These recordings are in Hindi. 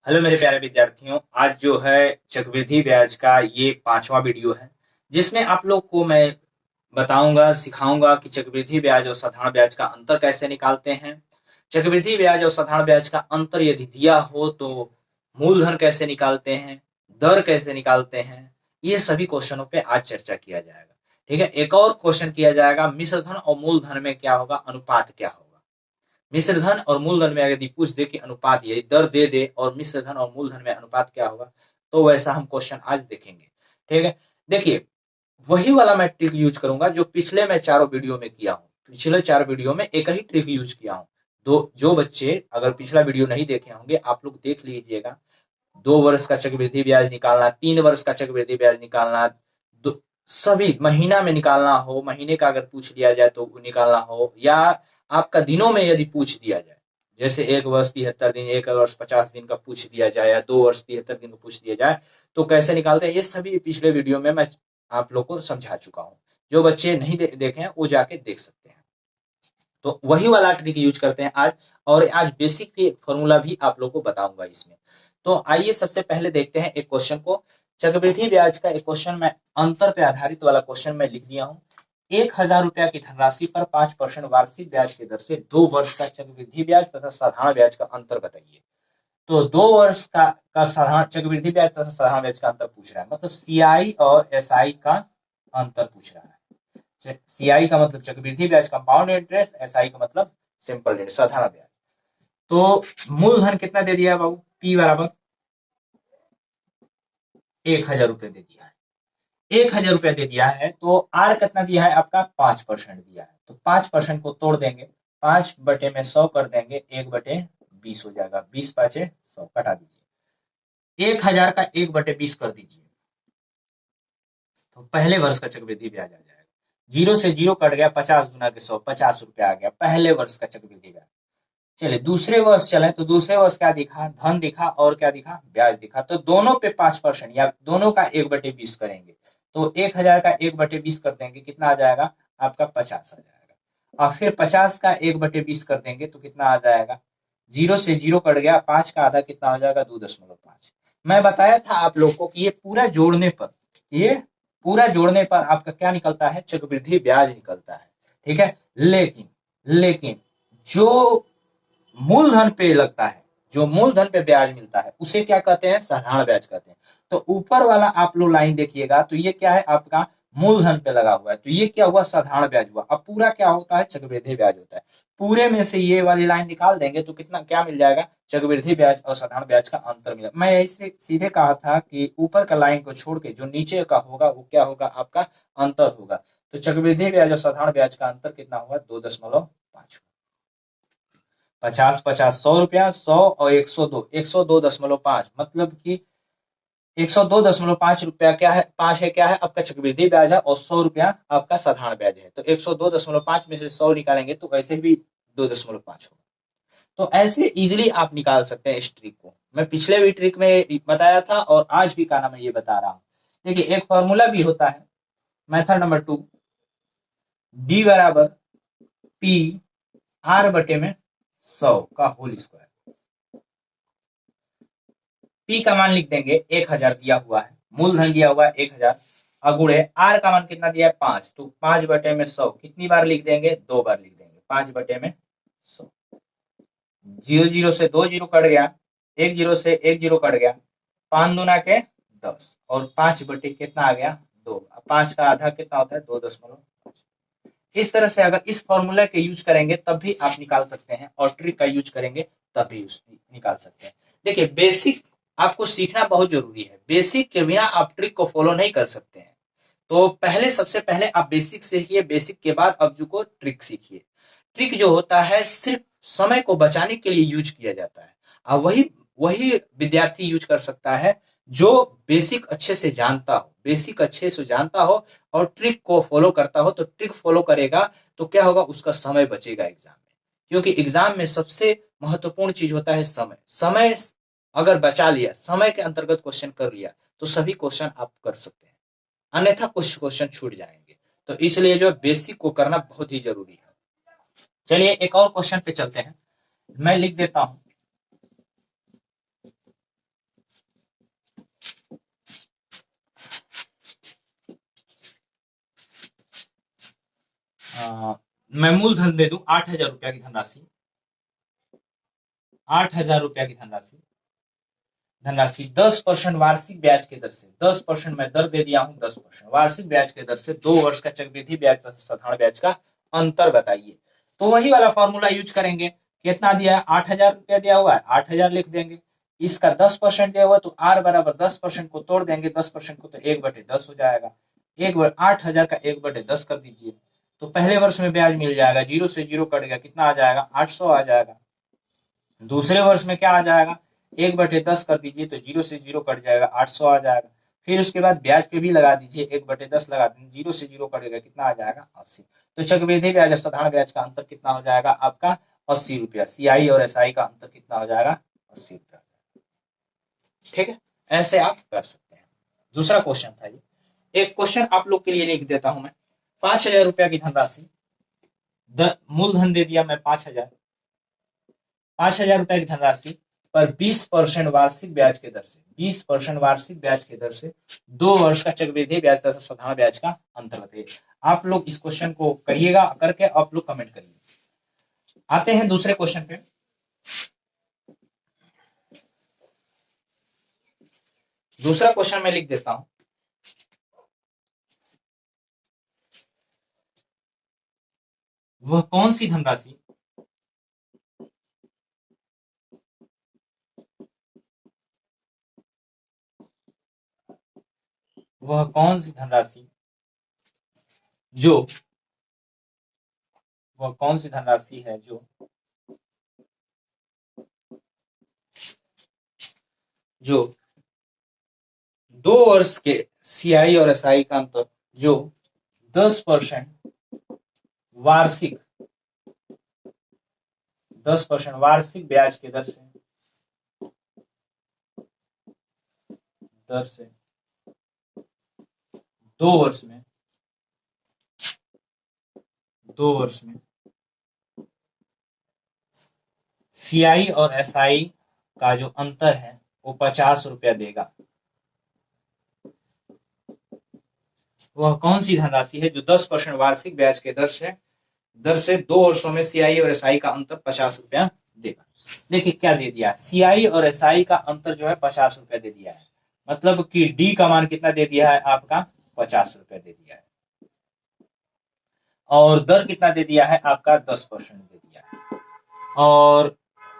हेलो मेरे प्यारे विद्यार्थियों, आज जो है चक्रवृद्धि ब्याज का ये 5वां वीडियो है, जिसमें आप लोग को मैं बताऊंगा, सिखाऊंगा कि चक्रवृद्धि ब्याज और साधारण ब्याज का अंतर कैसे निकालते हैं। चक्रवृद्धि ब्याज और साधारण ब्याज का अंतर यदि दिया हो तो मूलधन कैसे निकालते हैं, दर कैसे निकालते हैं, ये सभी क्वेश्चनों पे आज चर्चा किया जाएगा। ठीक है, एक और क्वेश्चन किया जाएगा, मिश्र धन और मूलधन में क्या होगा, अनुपात क्या होगा। मिश्र धन और मूलधन में यदि पूछ दे कि अनुपात, यदि दर दे दे और मिश्र धन और मूलधन में अनुपात क्या होगा, तो वैसा हम क्वेश्चन आज देखेंगे। ठीक है, देखिए वही वाला मैं ट्रिक यूज करूंगा जो पिछले मैं चारों वीडियो में किया हूँ। पिछले 4 वीडियो में एक ही ट्रिक यूज किया हूँ। दो जो बच्चे अगर पिछला वीडियो नहीं देखे होंगे, आप लोग देख लीजिएगा। 2 वर्ष का चक्रवृद्धि ब्याज निकालना, 3 वर्ष का चक्रवृद्धि ब्याज निकालना, सभी महीना में निकालना हो, महीने का अगर पूछ लिया जाए तो निकालना हो, या आपका दिनों में यदि पूछ दिया जाए, जैसे 1 वर्ष 73 दिन, 1 वर्ष 50 दिन का पूछ दिया जाए, या 2 वर्ष 73 दिन का पूछ दिया जाए, तो कैसे निकालते हैं, ये सभी पिछले वीडियो में मैं आप लोग को समझा चुका हूँ। जो बच्चे नहीं देखे हैं वो जाके देख सकते हैं। तो वही वाला ट्रिक यूज करते हैं आज, और आज बेसिक फॉर्मूला भी आप लोग को बताऊंगा इसमें। तो आइए सबसे पहले देखते हैं एक क्वेश्चन को। चक्रवृद्धि ब्याज का एक क्वेश्चन मैं अंतर पे आधारित वाला क्वेश्चन मैं लिख दिया हूँ। 1,000 रुपया की धनराशि पर 5% वार्षिक ब्याज की दर से 2 वर्ष का चक्रवृद्धि ब्याज तथा साधारण ब्याज का अंतर बताइए। तो 2 वर्ष का साधारण चक्रवृद्धि ब्याज तथा साधारण ब्याज का अंतर पूछ रहा है, मतलब सीआई और एसआई का अंतर पूछ रहा है। सीआई का मतलब चक्रवृद्धि ब्याज कंपाउंड इंटरेस्ट, एसआई का मतलब सिंपल इंटरेस्ट साधारण ब्याज। तो मूलधन कितना दे दिया है बाबू, पी बराबर 1,000 रुपये दे दिया है। 1,000 रुपया दे दिया है, तो आर कितना दिया है आपका, 5% दिया है। तो 5% को तोड़ देंगे, 5/100 कर देंगे, 1/20 हो जाएगा, 20×5 = 100, कटा दीजिए। 1,000 का 1/20 कर दीजिए, तो पहले वर्ष का चक्रवृद्धि ब्याज आ जाएगा। 0 से 0 कट गया, 50 गुना के 100, 50 रुपया आ गया पहले वर्ष का चक्रवृद्धि ब्याज। चलिए दूसरे वर्ष चले, तो दूसरे वर्ष क्या दिखा, धन दिखा और क्या दिखा, ब्याज दिखा। तो दोनों पे 5% या दोनों का 1/20 करेंगे, तो 1,000 का 1/20 कर देंगे, कितना आ जाएगा आपका, 50 आ जाएगा। और फिर 50 का 1/20 कर देंगे तो कितना आ जाएगा, 0 से 0 कट गया, 5 का आधा कितना हो जाएगा, 2.5। मैं बताया था आप लोग को कि ये पूरा जोड़ने पर, ये पूरा जोड़ने पर आपका क्या निकलता है, चक्रवृद्धि ब्याज निकलता है। ठीक है, लेकिन जो मूलधन पे लगता है, जो मूलधन पे ब्याज मिलता है, उसे क्या कहते हैं, साधारण ब्याज कहते हैं। तो ऊपर वाला आप लोग लाइन देखिएगा, तो ये क्या है आपका, मूलधन पे लगा हुआ है, तो ये क्या हुआ, साधारण ब्याज हुआ। अब पूरा क्या होता है, चक्रवृद्धि ब्याज होता है। पूरे में से ये वाली लाइन निकाल देंगे तो कितना क्या मिल जाएगा, चक्रवृद्धि ब्याज और साधारण ब्याज का अंतर मिला। मैं ऐसे सीधे कहा था कि ऊपर का लाइन को छोड़ के जो नीचे का होगा वो क्या होगा, आपका अंतर होगा। तो चक्रवृद्धि ब्याज और साधारण ब्याज का अंतर कितना हुआ, 2.5। 50 50 100 रुपया, 100 और 102, 102.5, मतलब कि 102.5 रुपया क्या है, 5 है क्या है आपका चक्रवृद्धि ब्याज है, और 100 रुपया आपका साधारण ब्याज है। तो 102.5 में से 100 निकालेंगे तो ऐसे भी 2.5 होगा। तो ऐसे इजिली आप निकाल सकते हैं इस ट्रिक को। मैं पिछले भी ट्रिक में बताया था और आज भी कहना मैं ये बता रहा हूँ। देखिए एक फॉर्मूला भी होता है, मेथड नंबर 2, डी बराबर पी आर बटे में 100 का होल स्क्वायर। पी का मान लिख देंगे, 1,000 दिया हुआ है, मूलधन दिया हुआ है 1,000, अगुणे आर का मान कितना दिया है, 5, तो 5/100 कितनी बार लिख देंगे, 2 बार लिख देंगे, 5/100। 0 0 से 2 0 कट गया, 1 0 से 1 0 कट गया, 5 दूना के 10, और 5 बटे कितना आ गया, 2। 5 का आधा कितना होता है, 2.5। इस तरह से अगर इस फॉर्मूला के यूज करेंगे तब भी आप निकाल सकते हैं, और ट्रिक का यूज करेंगे तब भी निकाल सकते हैं। देखिए बेसिक आपको सीखना बहुत जरूरी है, बेसिक के बिना आप ट्रिक को फॉलो नहीं कर सकते हैं। तो पहले सबसे पहले आप बेसिक सीखिए, बेसिक के बाद अब जो को ट्रिक सीखिए। ट्रिक जो होता है सिर्फ समय को बचाने के लिए यूज किया जाता है, और वही वही विद्यार्थी यूज कर सकता है जो बेसिक अच्छे से जानता हो, बेसिक अच्छे से जानता हो और ट्रिक को फॉलो करता हो। तो ट्रिक फॉलो करेगा तो क्या होगा, उसका समय बचेगा एग्जाम में, क्योंकि एग्जाम में सबसे महत्वपूर्ण चीज होता है समय। समय अगर बचा लिया, समय के अंतर्गत क्वेश्चन कर लिया, तो सभी क्वेश्चन आप कर सकते हैं, अन्यथा कुछ क्वेश्चन छूट जाएंगे। तो इसलिए जो बेसिक को करना बहुत ही जरूरी है। चलिए एक और क्वेश्चन पे चलते हैं, मैं लिख देता हूं। मैं मूलधन दे दूं 8,000 रुपया की धनराशि, 8,000 रुपया की धनराशि, धनराशि 10% वार्षिक ब्याज के दर से, 10% मैं दर दे दिया हूं, 10% वार्षिक ब्याज के दर से 2 वर्ष का चक्रवृद्धि ब्याज तथा साधारण ब्याज का अंतर बताइए। तो वही वाला फॉर्मूला यूज करेंगे। कितना दिया है? 8,000 रुपया दिया हुआ है, 8,000 लिख देंगे। इसका 10% दिया हुआ तो आर बराबर 10% को तोड़ देंगे, 10% को तो 1/10 हो जाएगा। 8,000 का 1/10 कर दीजिए, तो पहले वर्ष में ब्याज मिल जाएगा, जीरो से जीरो कट गया, कितना आ जाएगा? 800 आ जाएगा। दूसरे वर्ष में क्या आ जाएगा? 1/10 कर दीजिए, तो जीरो से जीरो कट जाएगा, 800 आ जाएगा। फिर उसके बाद ब्याज पे भी लगा दीजिए, 1/10 लगा दीजिए, जीरो से जीरो कटेगा, कितना आ जाएगा? 80। तो चक्रवृद्धि ब्याज और साधारण ब्याज का अंतर कितना हो जाएगा आपका? 80 रुपया। सीआई और एसआई का अंतर कितना हो जाएगा? 80 रुपया। ठीक है, ऐसे आप कर सकते हैं। दूसरा क्वेश्चन था ये, एक क्वेश्चन आप लोग के लिए लिख देता हूं मैं। 5,000 रुपया की धनराशि, मूलधन दे दिया मैं 5,000, 5,000 रुपए की धनराशि पर 20% वार्षिक ब्याज के दर से, 20% वार्षिक ब्याज के दर से 2 वर्ष का चक्रवृद्धि ब्याज तथा साधारण ब्याज का अंतर बताइए। आप लोग इस क्वेश्चन को करिएगा, करके आप लोग कमेंट करिए। आते हैं दूसरे क्वेश्चन पे। दूसरा क्वेश्चन मैं लिख देता हूं। वह कौन सी धनराशि वह कौन सी धनराशि जो वह कौन सी धनराशि है जो 2 वर्ष के सीआई और एसआई का अंतर, जो 10% वार्षिक 10% वार्षिक ब्याज के दर से 2 वर्ष में 2 वर्ष में सीआई और एसआई का जो अंतर है वो 50 रुपया देगा। वह कौन सी धनराशि है जो 10% वार्षिक ब्याज के दर से 2 वर्षों में सीआई और एसआई का अंतर 50 रुपया देगा। देखिए क्या दे दिया, सीआई और एसआई का अंतर जो है 50 रुपया दे दिया है, मतलब कि डी का मान कितना दे दिया है आपका? 50 रुपया दे दिया है। और दर कितना दे दिया है आपका? 10% दे दिया है। और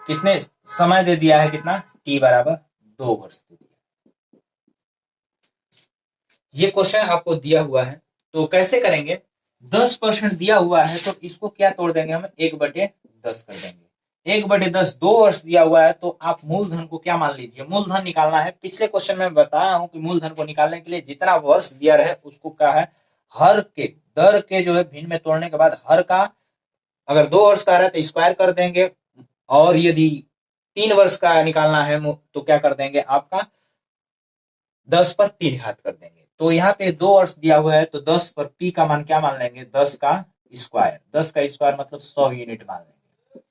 कितने समय दे दिया है? कितना? टी बराबर 2 वर्ष दे दिया। ये क्वेश्चन आपको दिया हुआ है, तो कैसे करेंगे? 10% दिया हुआ है तो इसको क्या तोड़ देंगे हम? 1/10 कर देंगे। 1/10 2 वर्ष दिया हुआ है, तो आप मूलधन को क्या मान लीजिए? मूलधन निकालना है। पिछले क्वेश्चन में बताया हूं कि मूलधन को निकालने के लिए जितना वर्ष दिया रहे उसको क्या है, हर के दर के जो है भिन्न में तोड़ने के बाद हर का, अगर 2 वर्ष का रहा तो स्क्वायर कर देंगे, और यदि 3 वर्ष का निकालना है तो क्या कर देंगे आपका? 10 पर 3 घात कर देंगे। तो यहाँ पे 2 वर्ष दिया हुआ है तो 10 पर पी का मान क्या मान लेंगे? 10 का स्क्वायर। 10 का स्क्वायर मतलब 100 यूनिट मान लेंगे।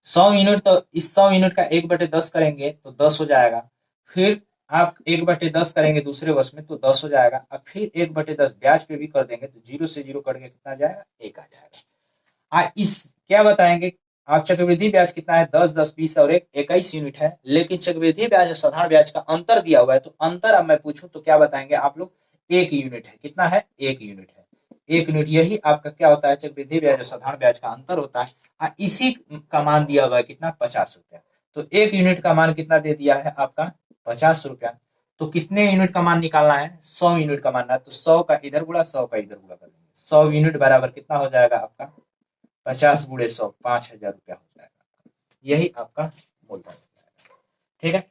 100 यूनिट, तो इस 100 यूनिट का 1/10 करेंगे तो 10 हो जाएगा। फिर आप 1/10 करेंगे दूसरे वर्ष में तो 10 हो जाएगा। अब फिर 1/10 ब्याज पे भी कर देंगे तो जीरो से जीरो कट के कितना जाएगा? 1 आ जाएगा। इस क्या बताएंगे आप? चक्रवृद्धि ब्याज कितना है? 10, 10, 20 और 1, 21 यूनिट है। लेकिन चक्रवृद्धि ब्याज और साधारण ब्याज का अंतर दिया हुआ है, तो अंतर अब मैं पूछूं तो क्या बताएंगे आप लोग? 1 यूनिट है। कितना है? 1 यूनिट है। 1 यूनिट, यही आपका क्या होता है? चक्रवृद्धि ब्याज और साधारण ब्याज का अंतर होता है। इसी का मान दिया हुआ है कितना? 50 रुपया। तो 1 यूनिट का मान कितना दे दिया है आपका? 50 रुपया। तो कितने यूनिट का मान निकालना है? 100 यूनिट का मान है, तो 100 का इधर गुणा 100 का इधर गुणा कर देंगे। 100 यूनिट बराबर कितना हो जाएगा आपका? 50 गुणे 100, 5,000 रुपया हो जाएगा। यही आपका मूलधन हो जाएगा। ठीक है,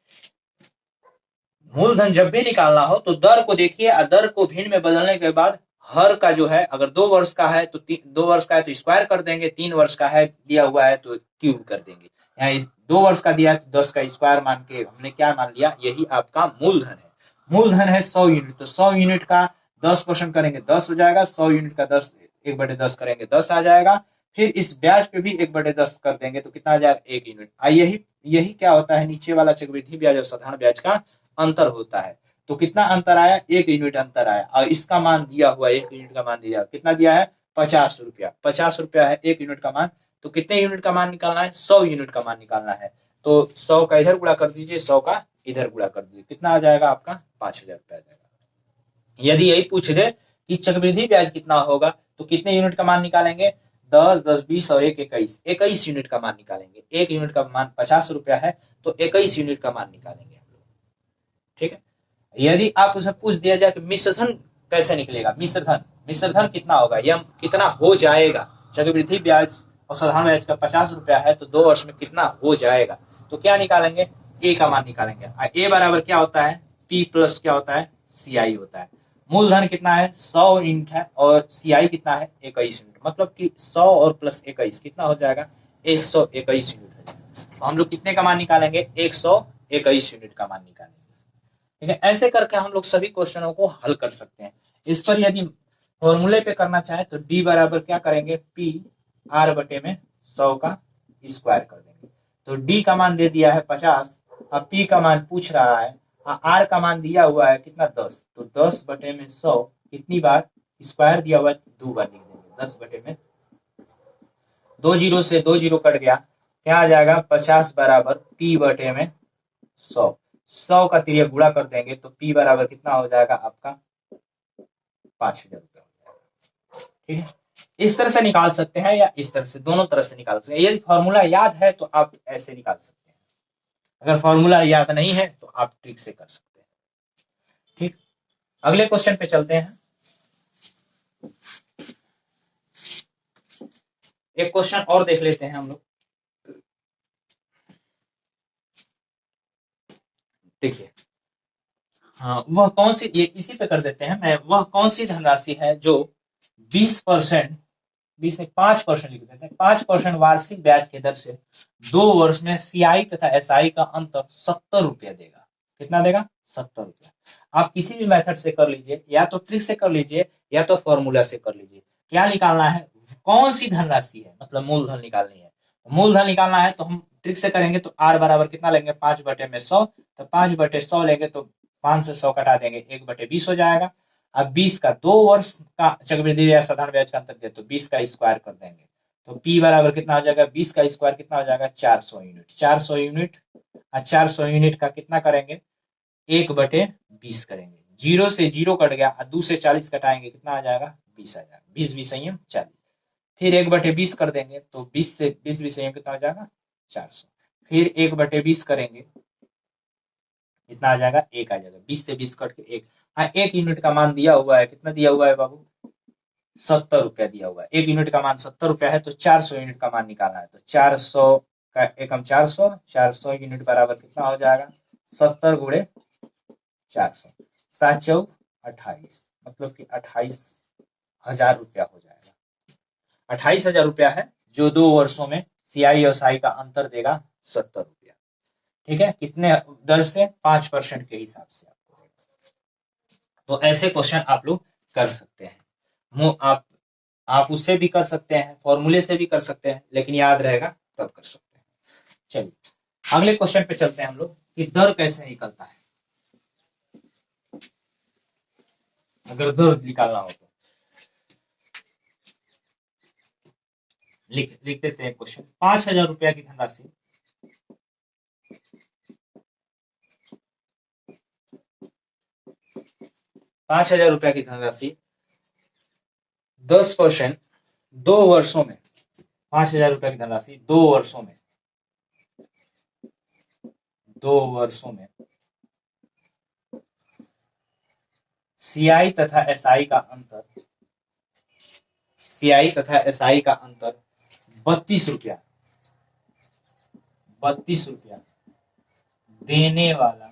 मूलधन जब भी निकालना हो तो दर को देखिए, दर को भिन्न में बदलने के बाद हर का जो है, अगर 2 वर्ष का है तो 2 वर्ष का है तो स्क्वायर कर देंगे, 3 वर्ष का है दिया हुआ है तो क्यूब कर देंगे। यहाँ 2 वर्ष का दिया है तो 10 का स्क्वायर मान के हमने क्या मान लिया? यही आपका मूलधन है। मूलधन है 100 यूनिट, तो 100 यूनिट का 10% करेंगे 10 हो जाएगा, 100 यूनिट का 10 1/10 करेंगे 10 आ जाएगा। फिर इस ब्याज पे भी 1/10 कर देंगे तो कितना आ जाएगा 1 यूनिट। यही क्या होता है, नीचे वाला चक्रवृद्धि ब्याज और साधारण ब्याज का अंतर होता है। तो कितना अंतर आया, 1 यूनिट अंतर आया। और इसका मान दिया हुआ 1 यूनिट का मान दिया, कितना दिया है 50 रुपया। 50 रुपया है 1 यूनिट का मान। तो कितने यूनिट का मान निकालना है, 100 यूनिट का मान निकालना है। तो 100 का इधर गुणा कर दीजिए, 100 का इधर गुणा कर दीजिए, कितना आ जाएगा आपका 5000 रुपया आ जाएगा। यदि यही पूछ दे कि चक्रवृद्धि ब्याज कितना होगा तो कितने यूनिट का मान निकालेंगे, 10, 10, 20 और 1, 21, 21 यूनिट का मान निकालेंगे। 1 यूनिट का मान 50 रुपया है तो 21 यूनिट का मान निकालेंगे हम लोग। ठीक है। यदि आप उसे पूछ दिया जाए कि मिश्रधन कैसे निकलेगा, मिश्रधन कितना होगा, यह कितना हो जाएगा, चक्रवृद्धि ब्याज और साधारण ब्याज का 50 रुपया है तो 2 वर्ष में कितना हो जाएगा, तो क्या निकालेंगे, ए का मान निकालेंगे। ए बराबर क्या होता है, पी प्लस क्या होता है, सीआई होता है। मूलधन कितना है 100 यूनिट है और सीआई कितना है 21 यूनिट, मतलब कि 100 और प्लस 21 कितना हो जाएगा 121 यूनिट हो जाएगा। तो हम लोग कितने का मान निकालेंगे, 121 यूनिट का मान निकालेंगे। ठीक है। ऐसे करके हम लोग सभी क्वेश्चनों को हल कर सकते हैं। इस पर यदि फॉर्मूले पे करना चाहे तो डी बराबर क्या करेंगे, पी आर बटे में 100 का स्क्वायर कर देंगे। तो डी का मान दे दिया है 50, अब पी का मान पूछ रहा है, आर का मान दिया हुआ है कितना 10, तो 10 बटे में 100 कितनी बार स्क्वायर दिया हुआ है 2 बार लिख देंगे। 10 बटे में 2 जीरो से 2 जीरो कट गया, क्या आ जाएगा 50 बराबर पी बटे में 100। 100 का तिरिया गुणा कर देंगे तो पी बराबर कितना हो जाएगा आपका 5000 रुपया हो जाएगा। ठीक है। इस तरह से निकाल सकते हैं या इस तरह से, दोनों तरह से निकाल सकते हैं। यदि फॉर्मूला याद है तो आप ऐसे निकाल सकते हैं, अगर फॉर्मूला याद नहीं है तो आप ट्रिक से कर सकते हैं। ठीक। अगले क्वेश्चन पे चलते हैं। एक क्वेश्चन और देख लेते हैं हम लोग। देखिए, हाँ, वह कौन सी, ये इसी पे कर देते हैं मैं, वह कौन सी धनराशि है जो 20%, 20 नहीं 5% लिख देते हैं, 5% वार्षिक ब्याज की दर से 2 वर्ष में सीआई तथा एसआई का अंतर 70 रुपया देगा। कितना देगा 70 रुपया। आप किसी भी मेथड से कर लीजिए, या तो ट्रिक से कर लीजिए या तो फॉर्मूला से कर लीजिए। क्या निकालना है, कौन सी धनराशि है, मतलब मूलधन निकालनी है। मूलधन निकालना है तो हम ट्रिक से करेंगे तो आर बराबर कितना लेंगे 5 बटे में 100, तो 5 बटे 100 लेंगे तो 5 से 100 कटा देंगे, 1 बटे 20 हो जाएगा। अब 20 का 2 वर्ष का चक्रवृद्धि ब्याज साधारण ब्याज का अंतर दिया तो 20 का स्क्वायर कर देंगे तो पी बराबर कितना हो जाएगा, 20 का स्क्वायर कितना हो जाएगा 400 यूनिट। 400 यूनिट, 400 यूनिट का कितना करेंगे 1 बटे 20 करेंगे, 0 से 0 कट गया, 2 से 40 कटाएंगे कितना आ जाएगा 20 आ जाएगा, 20 20 संयम 40। फिर 1 बटे 20 कर देंगे तो 20 से 20 20 संयम कितना हो जाएगा 400। फिर 1 बटे 20 करेंगे कितना आ जाएगा 1 आ जाएगा, 20 से 20 कट के 1। हाँ, 1 यूनिट का मान दिया हुआ है, कितना दिया हुआ है बाबू 70 रुपया दिया हुआ है। 1 यूनिट का मान 70 रुपया है तो 400 यूनिट का मान निकालना है। तो 400 का एकम 400, 400 यूनिट बराबर कितना हो जाएगा 70 गुणे 400, 7 चौक 28, मतलब कि 28,000 रुपया हो जाएगा। 28,000 रुपया है जो 2 वर्षों में सीआई और साई का अंतर देगा 70 रुपया। ठीक है। कितने दर से, 5% के हिसाब से आपको देगा। तो ऐसे क्वेश्चन आप लोग कर सकते हैं। आप उससे भी कर सकते हैं, फॉर्मूले से भी कर सकते हैं, लेकिन याद रहेगा तब कर सकते हैं। चलिए अगले क्वेश्चन पे चलते हैं हम लोग कि दर कैसे निकलता है। अगर दर निकालना हो तो लिख देते हैं क्वेश्चन। 5,000 रुपया की धनराशि 5,000 रुपया की धनराशि 10% 2 वर्षों में, 5,000 रुपया की धनराशि 2 वर्षों में, 2 वर्षों में सीआई तथा एसआई का अंतर, सीआई तथा एसआई का अंतर 32 रुपया, 32 रुपया देने वाला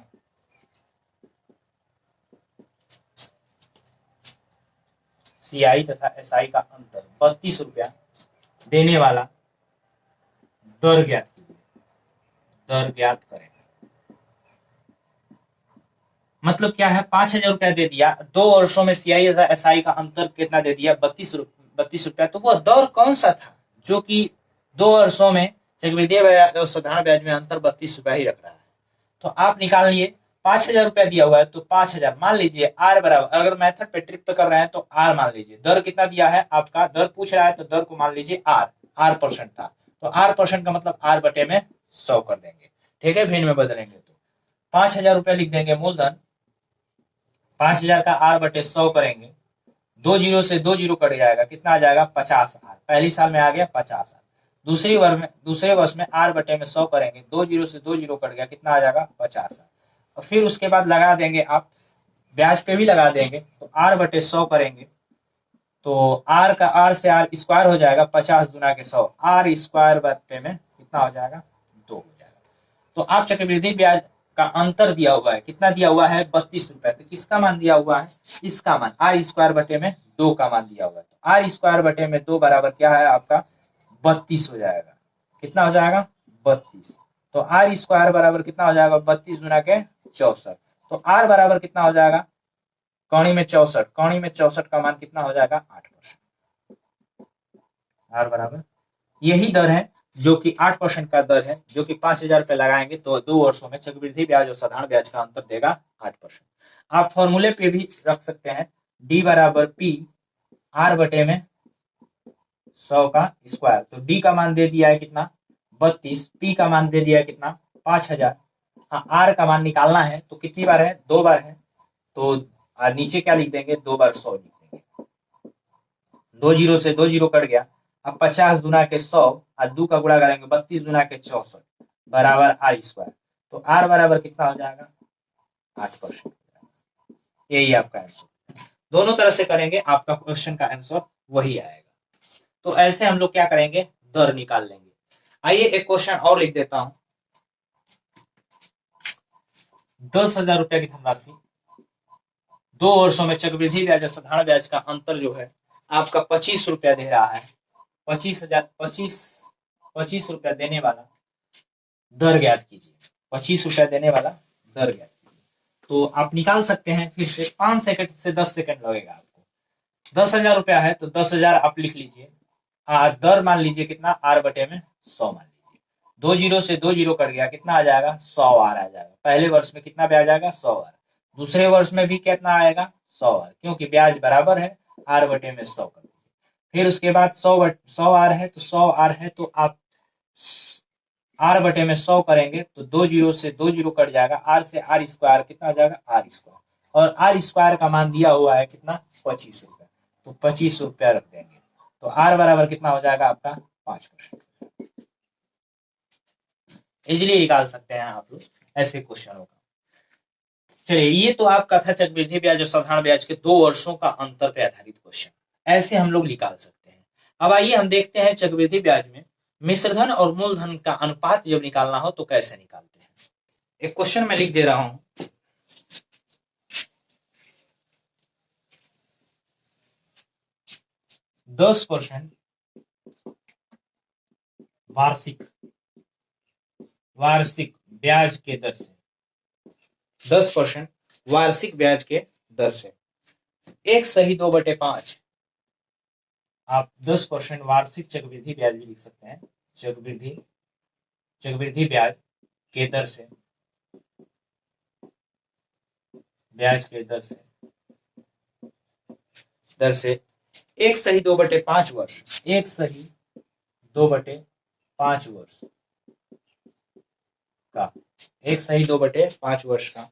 सीआई तथा एसआई का अंतर 32 रुपया देने वाला दर ज्ञात कीजिए, दर ज्ञात करें। मतलब क्या है, 5,000 रुपया दे दिया, 2 वर्षों में सीआई तथा एसआई का अंतर कितना दे दिया 32 ₹32, तो वह दर कौन सा था जो कि 2 वर्षों में चक्रवृद्धि ब्याज और साधारण ब्याज में अंतर ₹32 ही रख रहा है। तो आप निकाल लिए, ₹5000 दिया हुआ है तो 5000 मान लीजिए आर बराबर, अगर मेथड पे ट्रिक पे कर रहे हैं तो आर मान लीजिए, दर कितना दिया है आपका, दर पूछ रहा है तो दर को मान लीजिए आर परसेंट था, तो आर परसेंट का मतलब आर बटे में 100 कर देंगे, ठीक है, भिन्न में बदलेंगे तो ₹5000 लिख देंगे मूलधन, 5000 का आर बटे 100 करेंगे, 2 जीरो से 2 जीरो कट जाएगा, कितना आ जाएगा 50 आर, पहली साल में आ गया 50 आर, दूसरे वर्ष में आर बटे में 100 करेंगे, 2 जीरो से 2 जीरो कट गया, कितना आ जाएगा 50 आर, और फिर उसके बाद लगा देंगे आप, ब्याज पे भी लगा देंगे, तो आर बटे 100 करेंगे, तो आर का आर से आर स्क्वायर हो जाएगा, 50 गुना के 100, आर स्क्वायर बटे में कितना हो जाएगा 2 हो जाएगा। तो आप चक्रवृद्धि ब्याज का अंतर दिया हुआ है, कितना दिया हुआ है ₹32, तो किसका मान दिया हुआ है, इसका मान आर स्क्वायर बटे में 2 का मान दिया हुआ है, तो आर स्क्वायर बटे में 2 बराबर क्या है आपका 32 हो जाएगा, कितना हो जाएगा 32, तो आर स्क्वायर बराबर कितना हो जाएगा 32 गुना के 64, तो आर बराबर कितना हो जाएगा कौड़ी में 64 का मान कितना हो जाएगा 8%, आर बराबर यही दर है जो कि 8% का दर है, जो कि ₹5000 लगाएंगे तो 2 वर्षों में चक्रवृद्धि ब्याज और साधारण ब्याज का अंतर देगा 8%। आप फॉर्मूले पे भी रख सकते हैं, डी बराबर पी आर बटे में 100 का स्क्वायर, तो डी का मान दे दिया है कितना 32, पी का मान दे दिया है कितना 5000, हाँ आर का मान निकालना है तो कितनी बार है 2 बार है, तो नीचे क्या लिख देंगे 2 बार 100 लिख देंगे, 2 जीरो से 2 जीरो कट गया, अब 50 गुना के 100 और 2 का गुणा करेंगे 32 गुना के 64 बराबर आर स्क्वायर, तो आर बराबर कितना हो जाएगा 8%, यही आपका आंसर, दोनों तरह से करेंगे आपका क्वेश्चन का आंसर वही आएगा। तो ऐसे हम लोग क्या करेंगे दर निकाल लेंगे। आइए एक क्वेश्चन और लिख देता हूं, 10,000 रुपया की धनराशि 2 वर्षों में चक्रवृद्धि ब्याज और साधारण ब्याज का अंतर जो है आपका ₹25 दे रहा है, 25 रुपया देने वाला दर ज्ञात कीजिए, ₹25 देने वाला दर ज्ञात कीजिए, तो आप निकाल सकते हैं फिर से 5 सेकंड से 10 सेकंड लगेगा आपको, 10,000 रुपया है तो 10,000 आप लिख लीजिए, दर मान लीजिए कितना आर बटे में 100 मान लीजिए, 2 जीरो से 2 जीरो कट गया, कितना आ जाएगा 100 आर आ जाएगा, पहले वर्ष में कितना ब्याज आएगा 100 आर, दूसरे वर्ष में भी कितना आएगा 100 आर, क्योंकि ब्याज बराबर है आर बटे में 100 कर दीजिए, फिर उसके बाद 100 आर है तो 100 आर है तो आप आर बटे में 100 करेंगे तो 2 जीरो से 2 जीरो कट जाएगा, आर से आर स्क्वायर कितना आ जाएगा आर स्क्वायर, और आर स्क्वायर का मान दिया हुआ है कितना 25 रुपया, तो 25 रुपया रख देंगे, तो आर बराबर कितना हो जाएगा आपका 5%, इजिली निकाल सकते हैं आप लोग ऐसे क्वेश्चनों का। चलिए ये तो आपका था चक्रवृद्धि ब्याज और साधारण ब्याज के 2 वर्षों का अंतर पे आधारित क्वेश्चन, ऐसे हम लोग निकाल सकते हैं। अब आइए हम देखते हैं चक्रवृद्धि ब्याज में मिश्रधन और मूलधन का अनुपात जब निकालना हो तो कैसे निकालते हैं। एक क्वेश्चन मैं लिख दे रहा हूं, %10 वार्षिक ब्याज के दर से, 10% वार्षिक ब्याज के दर से 1/2/5, आप 10% वार्षिक चक्रवृद्धि ब्याज भी लिख सकते हैं, चक्रवृद्धि ब्याज के दर से, ब्याज के दर से 1/2/5 वर्ष, 1/2/5 वर्ष का, 1/2/5 वर्ष का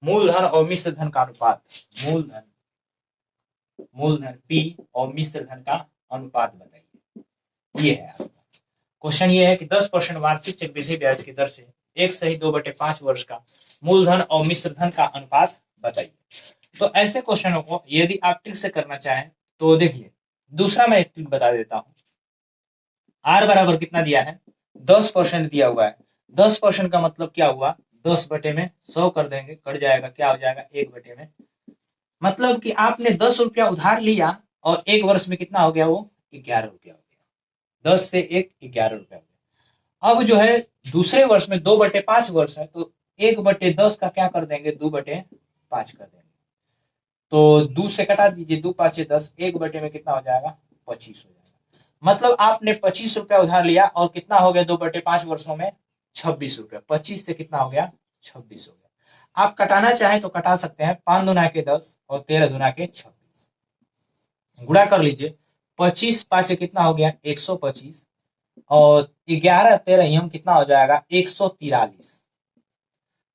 मूलधन और मिश्रधन का अनुपात, मूलधन P और मिश्रधन का अनुपात बताइए। ये है आपका क्वेश्चन, ये है कि 10% वार्षिक चक्रवृद्धि ब्याज की दर से 1/2/5 वर्ष का मूलधन और मिश्रधन का अनुपात बताइए। तो ऐसे क्वेश्चनों को यदि आप ट्रिक से करना चाहें तो देखिए, दूसरा मैं एक ट्रिक बता देता हूं, आर बराबर कितना दिया है 10% दिया हुआ है, 10% का मतलब क्या हुआ 10 बटे में 100 कर देंगे, कट जाएगा, क्या हो जाएगा 1 बटे में, मतलब कि आपने 10 रुपया उधार लिया और 1 वर्ष में कितना हो गया वो 11 रुपया हो गया, 10 से 1 11 रुपया हो गया। अब जो है दूसरे वर्ष में 2/5 वर्ष है तो 1/10 का क्या कर देंगे 2/5 कर देंगे, तो 2 से कटा दीजिए, 2 5 10, 1 बटे में कितना हो जाएगा 25 हो जाएगा। मतलब आपने 25 रुपया उधार लिया और कितना हो गया 2/5 वर्षों में 26 रुपया। 25 से कितना हो गया 26 हो गया। आप कटाना चाहे तो कटा सकते हैं। 5 दूना के 10 और 13 दूना के 26 गुणा कर लीजिए। 25 5 कितना हो गया 125 और 11 13 यम कितना हो जाएगा 143।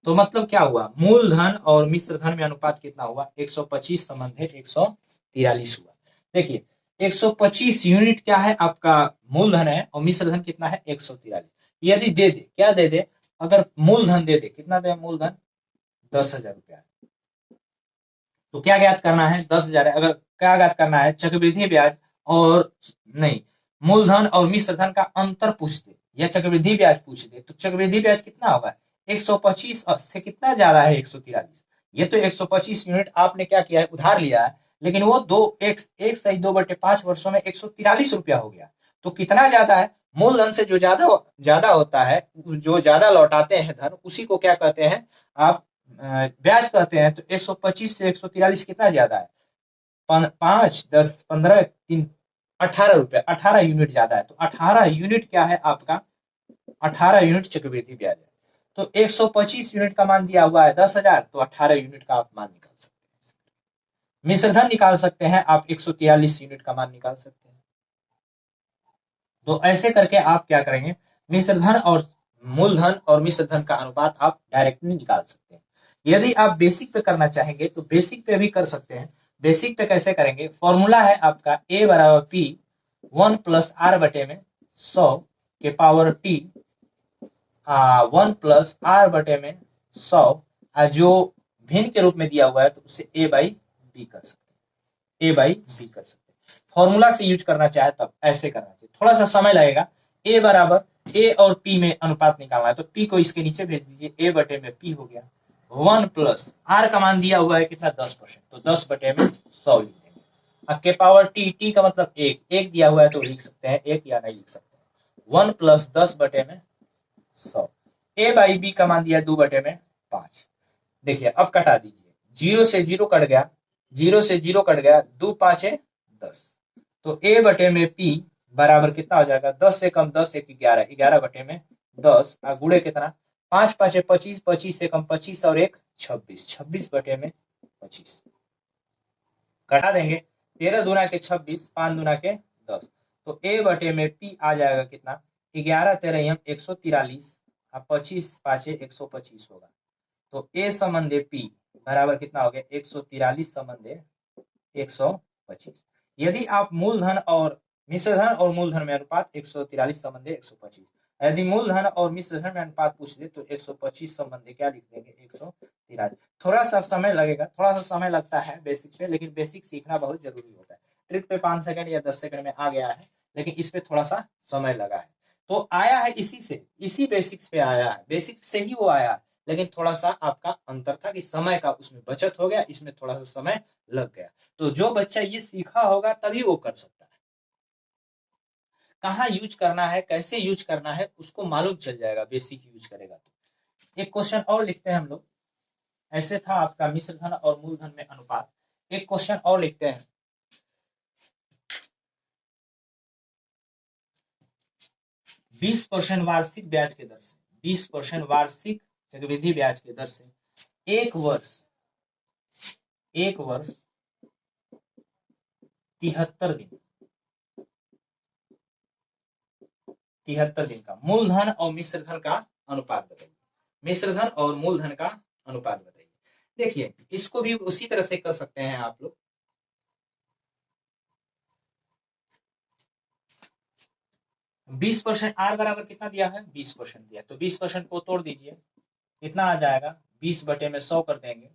तो मतलब क्या हुआ मूलधन और मिश्र धन में अनुपात कितना हुआ 125 संबंधित 143 हुआ। देखिए 125 यूनिट क्या है आपका मूलधन है और मिश्र धन कितना है 143। यदि दे दे क्या दे दे अगर मूलधन दे दे कितना दे मूलधन 10,000 रुपया तो क्या ज्ञात करना है 10,000 है। अगर क्या ज्ञात करना है चक्रवृद्धि ब्याज और नहीं मूलधन और मिश्र धन का अंतर पूछ दे या चक्रवृद्धि ब्याज पूछ दे तो चक्रवृद्धि ब्याज कितना होगा 125 से कितना ज्यादा है 143। ये तो 125 यूनिट आपने क्या किया है उधार लिया है लेकिन वो एक सही 2/5 वर्षों में 143 रुपया हो गया। तो कितना ज्यादा है मूलधन से जो ज्यादा ज्यादा होता है जो ज्यादा लौटाते हैं धन उसी को क्या कहते हैं आप ब्याज कहते हैं। तो 125 से 143 कितना ज्यादा है 5 10 15 3 18 रुपया 18 यूनिट ज्यादा है। तो 18 यूनिट क्या है आपका 18 यूनिट चक्रवृद्धि ब्याज है। तो 125 यूनिट का मान दिया हुआ है 10,000 तो 18 यूनिट का आप मान निकाल सकते हैं। मिश्रधन निकाल सकते हैं आप 143 यूनिट का मान निकाल सकते हैं। तो ऐसे करके आप क्या करेंगे मिश्रधन और मूलधन और मिश्रधन का अनुपात आप डायरेक्टली निकाल सकते हैं। यदि आप बेसिक पे करना चाहेंगे तो बेसिक पे भी कर सकते हैं। बेसिक पे कैसे करेंगे फॉर्मूला है आपका a बराबर p 1 प्लस आर बटे में 100 के पावर t 1 प्लस आर बटे में 100 जो भिन्न के रूप में दिया हुआ है तो उसे a बाई बी कर सकते हैं। a बाई बी कर सकते हैं। फॉर्मूला से यूज करना चाहे तब ऐसे करना चाहिए। थोड़ा सा समय लगेगा। a बराबर a और p में अनुपात निकालना है तो p को इसके नीचे भेज दीजिए a बटे में p हो गया 1 प्लस आर का मान दिया हुआ है कितना 10% तो 10 बटे में 100 लिख देंगे। के पावर t का मतलब एक दिया हुआ है तो लिख सकते हैं एक या नहीं लिख सकते हैं 1 प्लस 10 बटे में 100 a बाई बी का मान दिया 2 बटे में 5। देखिए अब कटा दीजिए 0 से 0 कट गया 0 से 0 कट गया 2 5 10 तो a बटे में p बराबर कितना हो जाएगा 10 से कम 10 1 11 11 बटे में 10 गुड़े कितना 5 5 25 25 से कम 25 और 1 26 26 बटे में 25 कटा देंगे 13 दूना के 26 5 दूना के 10 तो a बटे में p आ जाएगा कितना 11 13 143 25 5 125 होगा। तो a संबंधे p बराबर कितना हो गया 143 संबंधे 125। यदि आप मूलधन और मिश्रधन और मूलधन में अनुपात 143 संबंधे 125 यदि मूलधन और मिश्रधन में अनुपात पूछ ले तो 125 संबंधे क्या लिख देंगे 143। थोड़ा सा समय लगेगा थोड़ा सा समय लगता है बेसिक पे लेकिन बेसिक सीखना बहुत जरूरी होता है। ट्रिक पे 5 सेकंड या 10 सेकंड में आ गया है लेकिन इस पे थोड़ा सा समय लगा है। तो आया है इसी बेसिक्स पे आया है बेसिक से ही वो आया है लेकिन थोड़ा सा आपका अंतर था कि समय का उसमें बचत हो गया इसमें थोड़ा सा समय लग गया। तो जो बच्चा ये सीखा होगा तभी वो कर सकता है। कहाँ यूज करना है कैसे यूज करना है उसको मालूम चल जाएगा बेसिक यूज करेगा तो। एक क्वेश्चन और लिखते हैं हम लोग। ऐसे था आपका मिश्रधन और मूलधन में अनुपात। एक क्वेश्चन और लिखते हैं 20% वार्षिक ब्याज के दर से 20% वार्षिक चक्रवृद्धि ब्याज के दर से एक वर्ष 73 दिन 73 दिन का मूलधन और मिश्रधन का अनुपात बताइए। मिश्रधन और मूलधन का अनुपात बताइए। देखिए इसको भी उसी तरह से कर सकते हैं आप लोग। बीस परसेंट आर बराबर कितना दिया है 20% दिया तो 20% को तोड़ दीजिए कितना आ जाएगा 20 बटे में 100 कर देंगे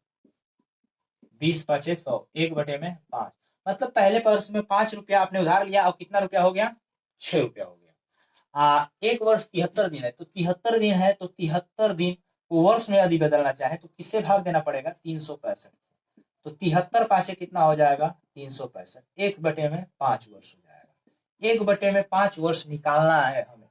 20 5 100 1 बटे में 5 मतलब पहले वर्ष में 5 रुपया आपने उधार लिया और कितना रुपया हो गया 6 रुपया हो गया। एक वर्ष 73 दिन है तो 73 दिन है तो 73 दिन को वर्ष में यदि बदलना चाहे तो किससे भाग देना पड़ेगा 365 तो 73 पाँचे कितना हो जाएगा 365 1 बटे में 5 वर्ष हो जाएगा। 1 बटे में 5 वर्ष निकालना है हमें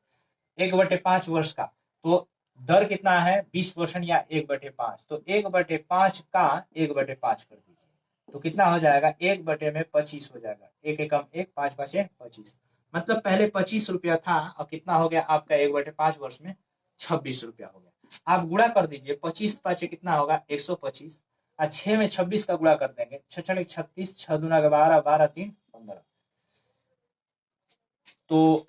1 बटे 5 वर्ष का तो दर कितना है 20% या 1 बटे 5 तो 1 बटे 5 का 1 बटे 5 कर दीजिए तो कितना हो जाएगा, 1/25 हो जाएगा, 1 एकम 1, 5×5=25। मतलब पहले 25 रुपया था और कितना हो गया आपका 1/5 वर्ष में 26 रुपया हो गया। आप गुणा कर दीजिए, 25×5 कितना होगा 125, और 6 में 26 का गुणा कर देंगे, 6×6 = 36, 6×2 = 12, 12×3 = 15। तो